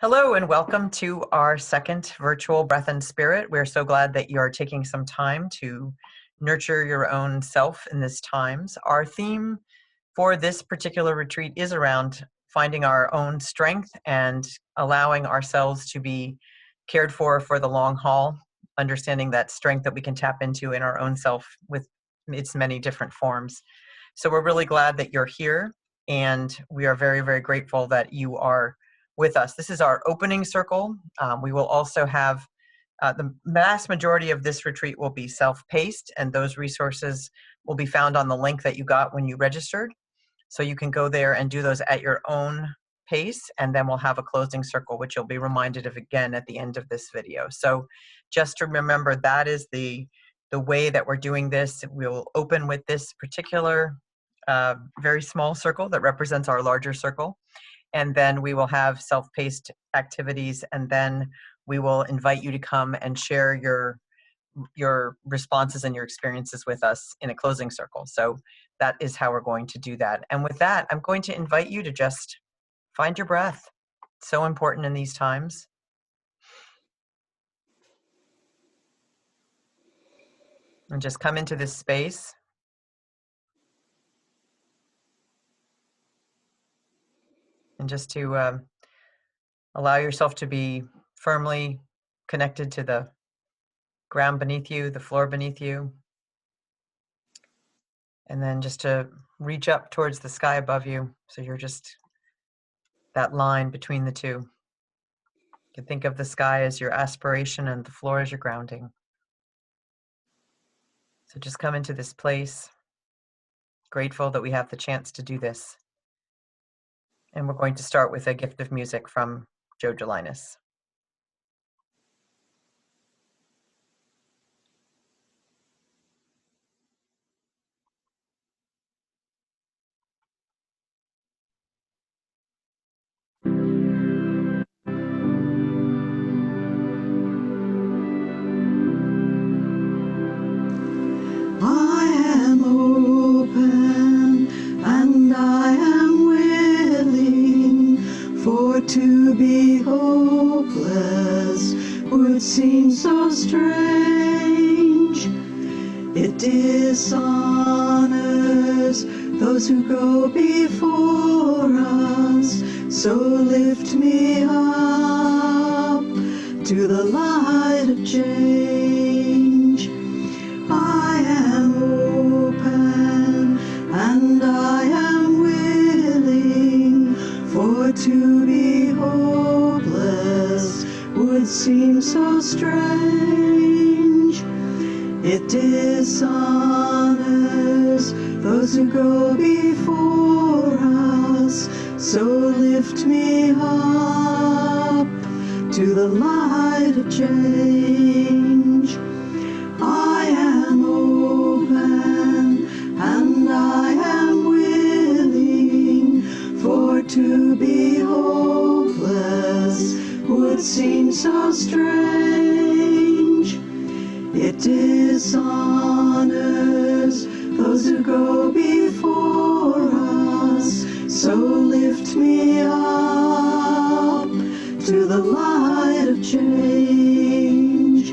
Hello and welcome to our second virtual Breath and Spirit. We're so glad that you're taking some time to nurture your own self in these times. Our theme for this particular retreat is around finding our own strength and allowing ourselves to be cared for the long haul, understanding that strength that we can tap into in our own self with its many different forms. So we're really glad that you're here, and we are very, very grateful that you are with us. This is our opening circle. We will also have the vast majority of this retreat will be self-paced, and those resources will be found on the link that you got when you registered. So you can go there and do those at your own pace, and then we'll have a closing circle, which you'll be reminded of again at the end of this video. So just to remember, that is the way that we're doing this. We'll open with this particular very small circle that represents our larger circle. And then we will have self-paced activities, and then we will invite you to come and share your responses and your experiences with us in a closing circle. So that is how we're going to do that. And with that, I'm going to invite you to just find your breath. So important in these times. And just come into this space. And just to allow yourself to be firmly connected to the ground beneath you, the floor beneath you. And then just to reach up towards the sky above you. So you're just that line between the two. You can think of the sky as your aspiration and the floor as your grounding. So just come into this place, grateful that we have the chance to do this. And we're going to start with a gift of music from Joe Gelinas. I am open and I am willing, for to be hopeless would seem so strange. It dishonors those who go before us, so lift me up to the light of change. I am open and I am willing, for to be hopeless would seem so strange. It dishonors those who go before us, so lift me up to the light of change. I am open and I am willing, for to be hopeless would seem so strange. It dishonors those who go before us, so lift me up to the light of change.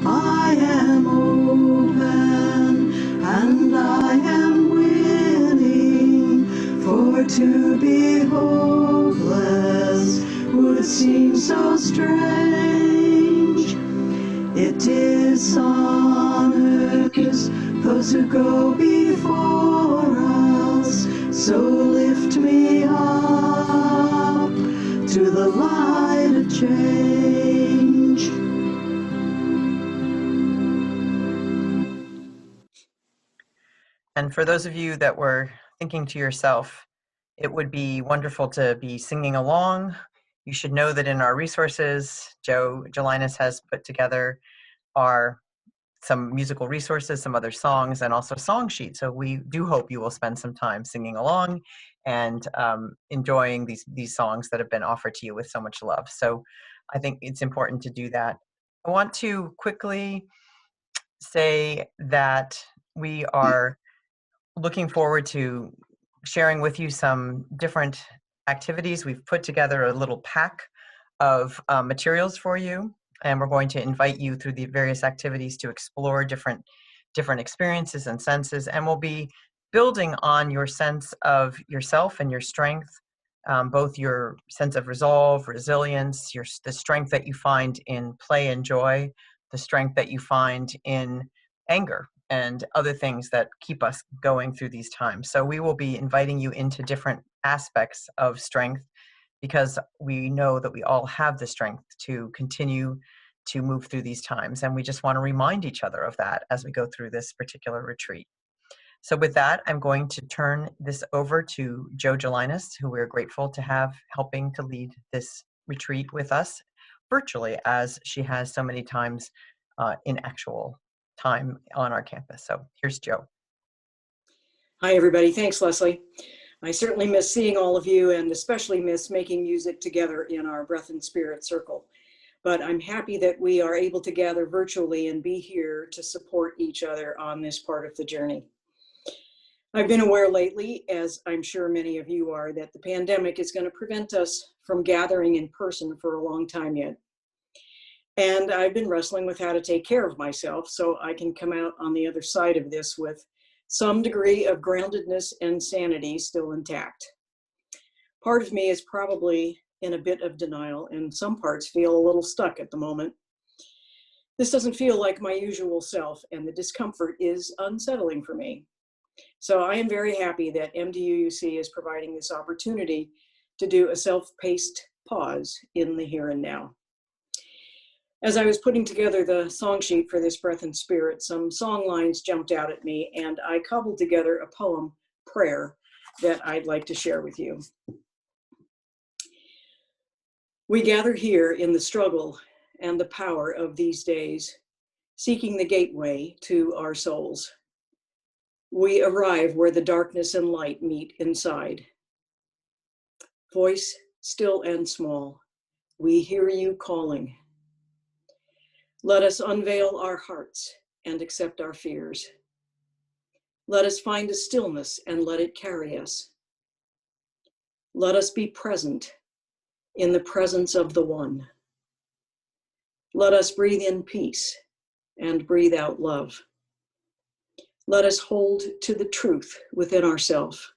I am open and I am willing, for to be hopeless would seem so strange. It dishonors those who go before us, so lift me up to the light of change. And for those of you that were thinking to yourself, it would be wonderful to be singing along. You should know that in our resources, Joe Gelinas has put together some musical resources, some other songs, and also song sheets. So we do hope you will spend some time singing along and enjoying these songs that have been offered to you with so much love. So I think it's important to do that. I want to quickly say that we are looking forward to sharing with you some different activities. We've put together a little pack of materials for you, and we're going to invite you through the various activities to explore different experiences and senses, and we'll be building on your sense of yourself and your strength, both your sense of resolve, resilience, the strength that you find in play and joy, the strength that you find in anger, and other things that keep us going through these times. So we will be inviting you into different aspects of strength, because we know that we all have the strength to continue to move through these times. And we just want to remind each other of that as we go through this particular retreat. So with that, I'm going to turn this over to Jo Gelinas, who we're grateful to have helping to lead this retreat with us virtually, as she has so many times in actual time on our campus. So here's Jo. Hi, everybody. Thanks, Leslie. I certainly miss seeing all of you, and especially miss making music together in our Breath and Spirit circle. But I'm happy that we are able to gather virtually and be here to support each other on this part of the journey. I've been aware lately, as I'm sure many of you are, that the pandemic is going to prevent us from gathering in person for a long time yet. And I've been wrestling with how to take care of myself so I can come out on the other side of this with some degree of groundedness and sanity still intact. Part of me is probably in a bit of denial, and some parts feel a little stuck at the moment. This doesn't feel like my usual self, and the discomfort is unsettling for me. So I am very happy that MDUUC is providing this opportunity to do a self-paced pause in the here and now. As I was putting together the song sheet for this Breath and Spirit, some song lines jumped out at me, and I cobbled together a poem prayer that I'd like to share with you. We gather here in the struggle and the power of these days, seeking the gateway to our souls. We arrive where the darkness and light meet inside. Voice still and small, we hear you calling. Let us unveil our hearts and accept our fears. Let us find a stillness and let it carry us. Let us be present in the presence of the One. Let us breathe in peace and breathe out love. Let us hold to the truth within ourselves.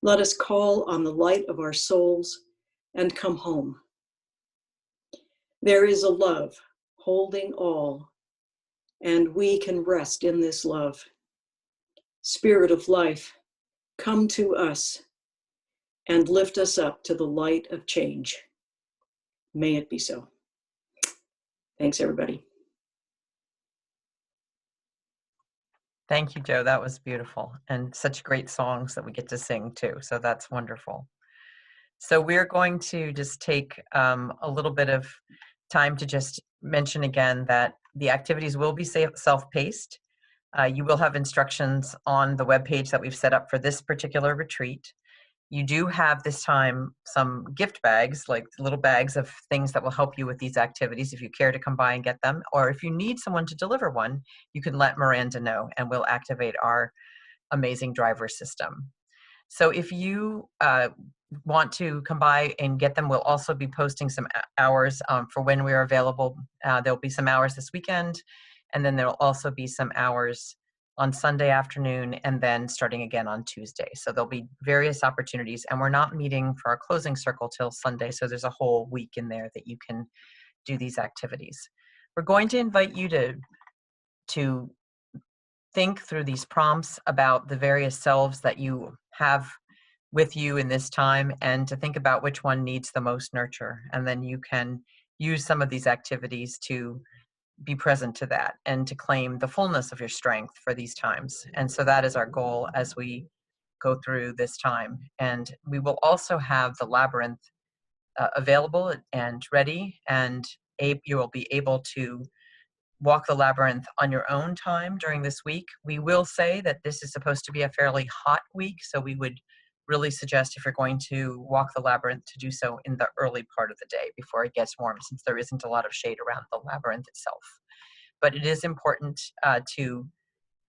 Let us call on the light of our souls and come home. There is a love holding all, and we can rest in this love. Spirit of life, come to us and lift us up to the light of change. May it be so. Thanks, everybody. Thank you, Jo. That was beautiful, and such great songs that we get to sing too. So that's wonderful. So we're going to just take a little bit of time to just mention again that the activities will be self-paced. You will have instructions on the webpage that we've set up for this particular retreat. You do have this time some gift bags, like little bags of things that will help you with these activities if you care to come by and get them. Or if you need someone to deliver one, you can let Miranda know and we'll activate our amazing driver system. So if you want to come by and get them, we'll also be posting some hours for when we are available. There'll be some hours this weekend, and then there'll also be some hours on Sunday afternoon, and then starting again on Tuesday. So there'll be various opportunities, and we're not meeting for our closing circle till Sunday, so there's a whole week in there that you can do these activities. We're going to invite you to think through these prompts about the various selves that you have with you in this time, and to think about which one needs the most nurture. And then you can use some of these activities to be present to that and to claim the fullness of your strength for these times. And so that is our goal as we go through this time. And we will also have the labyrinth available and ready, and you will be able to walk the labyrinth on your own time during this week. We will say that this is supposed to be a fairly hot week, so we would really suggest, if you're going to walk the labyrinth, to do so in the early part of the day before it gets warm, since there isn't a lot of shade around the labyrinth itself. But it is important to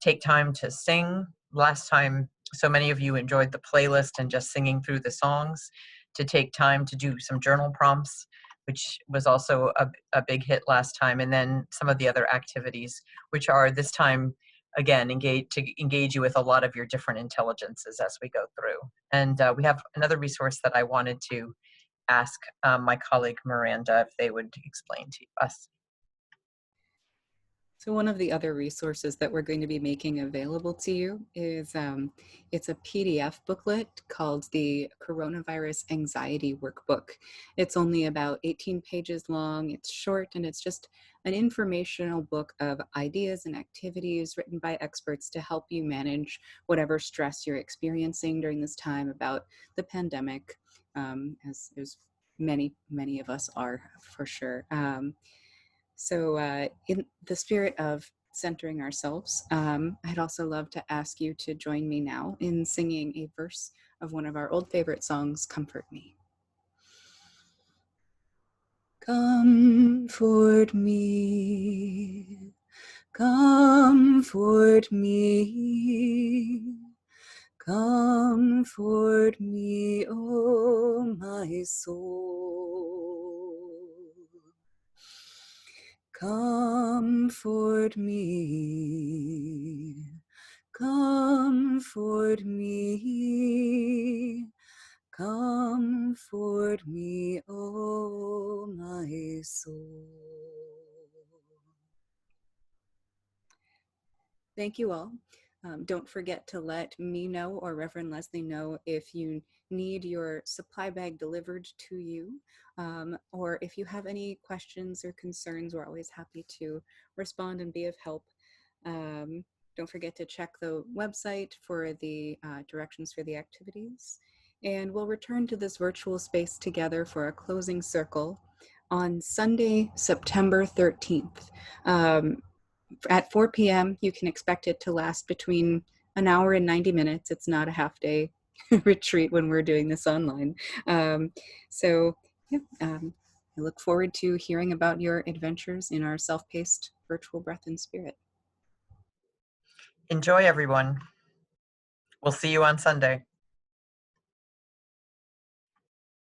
take time to sing. Last time, so many of you enjoyed the playlist and just singing through the songs. to take time to do some journal prompts, which was also a big hit last time, and then some of the other activities, which are this time, again, engage you with a lot of your different intelligences as we go through. And we have another resource that I wanted to ask my colleague Miranda if they would explain to us. So one of the other resources that we're going to be making available to you is it's a PDF booklet called the Coronavirus Anxiety Workbook. It's only about 18 pages long, it's short, and it's just an informational book of ideas and activities written by experts to help you manage whatever stress you're experiencing during this time about the pandemic, as many of us are for sure. So in the spirit of centering ourselves, I'd also love to ask you to join me now in singing a verse of one of our old favorite songs, Comfort Me. Comfort me, comfort me, comfort me, oh my soul. Comfort me, comfort me, comfort me, oh my soul. Thank you all. Don't forget to let me know or Reverend Leslie know if you need your supply bag delivered to you, or if you have any questions or concerns. We're always happy to respond and be of help. Don't forget to check the website for the directions for the activities. And we'll return to this virtual space together for a closing circle on Sunday, September 13th. At 4 p.m., you can expect it to last between an hour and 90 minutes. It's not a half-day retreat when we're doing this online. I look forward to hearing about your adventures in our self-paced virtual breath and spirit. Enjoy, everyone. We'll see you on Sunday.